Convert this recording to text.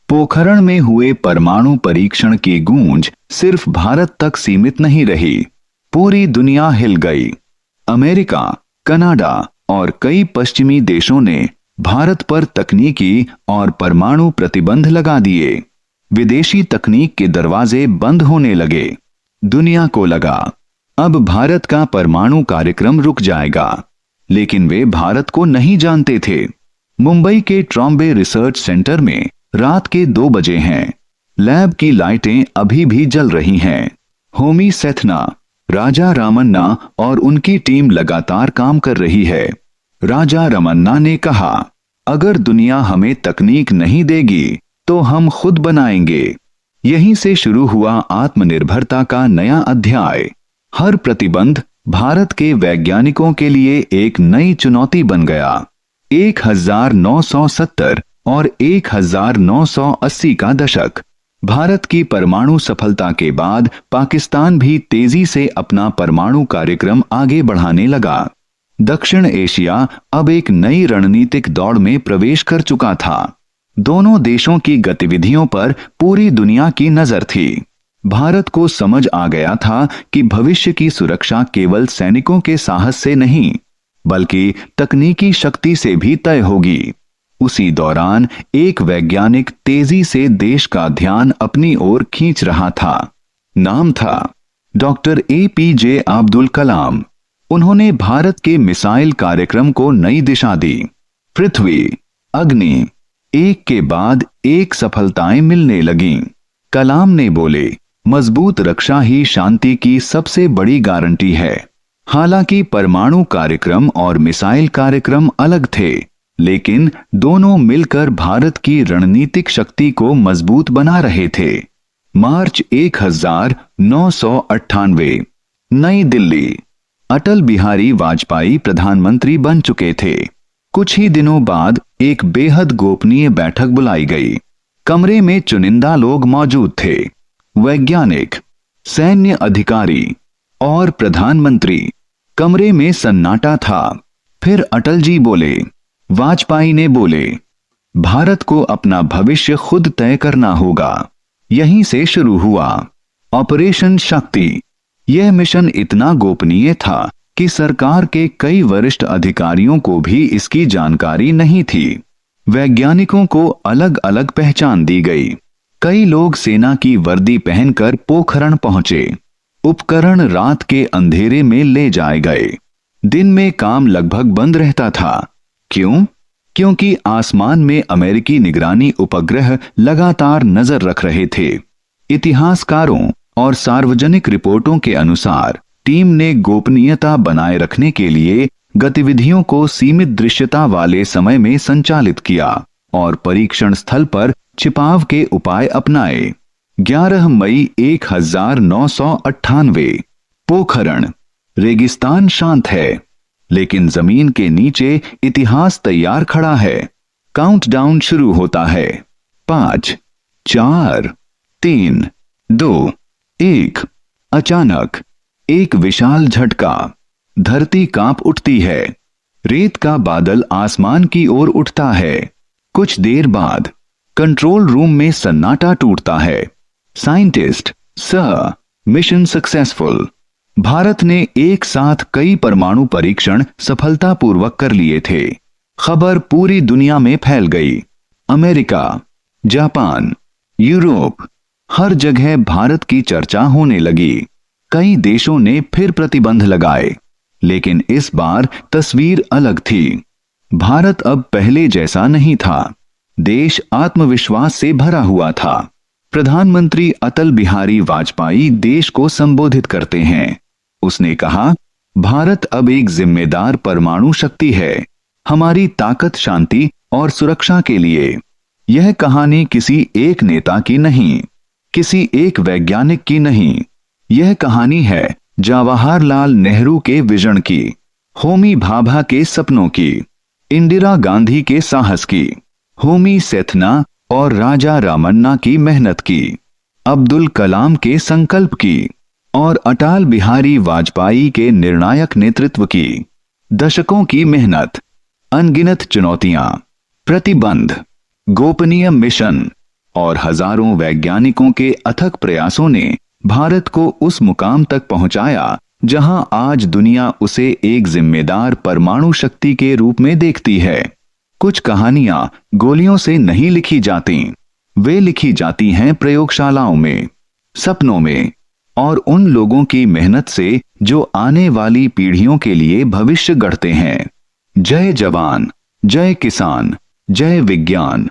पोखरण में हुए परमाणु परीक्षण की गूंज सिर्फ भारत तक सीमित नहीं रही, पूरी दुनिया हिल गई। अमेरिका, कनाडा और कई पश्चिमी देशों ने भारत पर तकनीकी और परमाणु प्रतिबंध लगा दिए। विदेशी तकनीक के दरवाजे बंद होने लगे। दुनिया को लगा अब भारत का परमाणु कार्यक्रम रुक जाएगा, लेकिन वे भारत को नहीं जानते थे। मुंबई के ट्रॉम्बे रिसर्च सेंटर में रात के 2 बजे हैं। लैब की लाइटें अभी भी जल रही हैं। होमी सेथना, राजा रामन्ना और उनकी टीम लगातार काम कर रही है। राजा रामन्ना ने कहा, अगर दुनिया हमें तकनीक नहीं देगी तो हम खुद बनाएंगे। यहीं से शुरू हुआ आत्मनिर्भरता का नया अध्याय। हर प्रतिबंध भारत के वैज्ञानिकों के लिए एक नई चुनौती बन गया। 1970 और 1980 का दशक। भारत की परमाणु सफलता के बाद पाकिस्तान भी तेजी से अपना परमाणु कार्यक्रम आगे बढ़ाने लगा। दक्षिण एशिया अब एक नई रणनीतिक दौड़ में प्रवेश कर चुका था। दोनों देशों की गतिविधियों पर पूरी दुनिया की नजर थी। भारत को समझ आ गया था कि भविष्य की सुरक्षा केवल सैनिकों के साहस से नहीं, बल्कि तकनीकी शक्ति से भी तय होगी। उसी दौरान एक वैज्ञानिक तेजी से देश का ध्यान अपनी ओर खींच रहा था। नाम था डॉक्टर APJ अब्दुल कलाम। उन्होंने भारत के मिसाइल कार्यक्रम को नई दिशा दी। पृथ्वी, अग्नि, एक के बाद एक सफलताएं मिलने लगीं। कलाम ने बोले, मजबूत रक्षा ही शांति की सबसे बड़ी गारंटी है। हालांकि परमाणु कार्यक्रम और मिसाइल कार्यक्रम अलग थे, लेकिन दोनों मिलकर भारत की रणनीतिक शक्ति को मजबूत बना रहे थे। मार्च 1998, नई दिल्ली। अटल बिहारी वाजपेयी प्रधानमंत्री बन चुके थे। कुछ ही दिनों बाद एक बेहद गोपनीय बैठक बुलाई गई। कमरे में चुनिंदा लोग मौजूद थे, वैज्ञानिक, सैन्य अधिकारी और प्रधानमंत्री। कमरे में सन्नाटा था। फिर अटल जी बोले। वाजपेयी ने बोले, भारत को अपना भविष्य खुद तय करना होगा। यहीं से शुरू हुआ ऑपरेशन शक्ति। यह मिशन इतना गोपनीय था कि सरकार के कई वरिष्ठ अधिकारियों को भी इसकी जानकारी नहीं थी। वैज्ञानिकों को अलग अलग पहचान दी गई। कई लोग सेना की वर्दी पहनकर पोखरण पहुंचे। उपकरण रात के अंधेरे में ले जाए गए। दिन में काम लगभग बंद रहता था। क्यों? क्योंकि आसमान में अमेरिकी निगरानी उपग्रह लगातार नजर रख रहे थे। इतिहासकारों और सार्वजनिक रिपोर्टों के अनुसार टीम ने गोपनीयता बनाए रखने के लिए गतिविधियों को सीमित दृश्यता वाले समय में संचालित किया और परीक्षण स्थल पर छिपाव के उपाय अपनाए। 11 मई 1998। पोखरण। रेगिस्तान शांत है, लेकिन जमीन के नीचे इतिहास तैयार खड़ा है। काउंटडाउन शुरू होता है। 5, 4, 3, 2, 1। अचानक एक विशाल झटका। धरती कांप उठती है। रेत का बादल आसमान की ओर उठता है। कुछ देर बाद कंट्रोल रूम में सन्नाटा टूटता है। Scientist, sir, mission successful. Bharat ने एक साथ कई परमाणु परीक्षण सफलतापूर्वक कर लिए थे। खबर पूरी दुनिया में फैल गई। अमेरिका, जापान, यूरोप, हर जगह भारत की चर्चा होने लगी। कई देशों ने फिर प्रतिबंध लगाए, लेकिन इस बार तस्वीर अलग थी। भारत अब पहले जैसा नहीं था। देश आत्मविश्वास से भरा हुआ था। प्रधानमंत्री अटल बिहारी वाजपेयी देश को संबोधित करते हैं। उसने कहा, भारत अब एक जिम्मेदार परमाणु शक्ति है। हमारी ताकत शांति और सुरक्षा के लिए। यह कहानी किसी एक नेता की नहीं, किसी एक वैज्ञानिक की नहीं। यह कहानी है जवाहरलाल नेहरू के विजन की, होमी भाभा के सपनों की, इंदिरा गांधी के साहस की, होमी सेथना और राजा रामन्ना की मेहनत की, अब्दुल कलाम के संकल्प की और अटल बिहारी वाजपेयी के निर्णायक नेतृत्व की। दशकों की मेहनत, अनगिनत चुनौतियां, प्रतिबंध, गोपनीय मिशन और हजारों वैज्ञानिकों के अथक प्रयासों ने भारत को उस मुकाम तक पहुंचाया जहां आज दुनिया उसे एक जिम्मेदार परमाणु शक्ति के रूप में देखती है। कुछ कहानियां गोलियों से नहीं लिखी जाती, वे लिखी जाती हैं प्रयोगशालाओं में, सपनों में और उन लोगों की मेहनत से जो आने वाली पीढ़ियों के लिए भविष्य गढ़ते हैं। जय जवान, जय किसान, जय विज्ञान।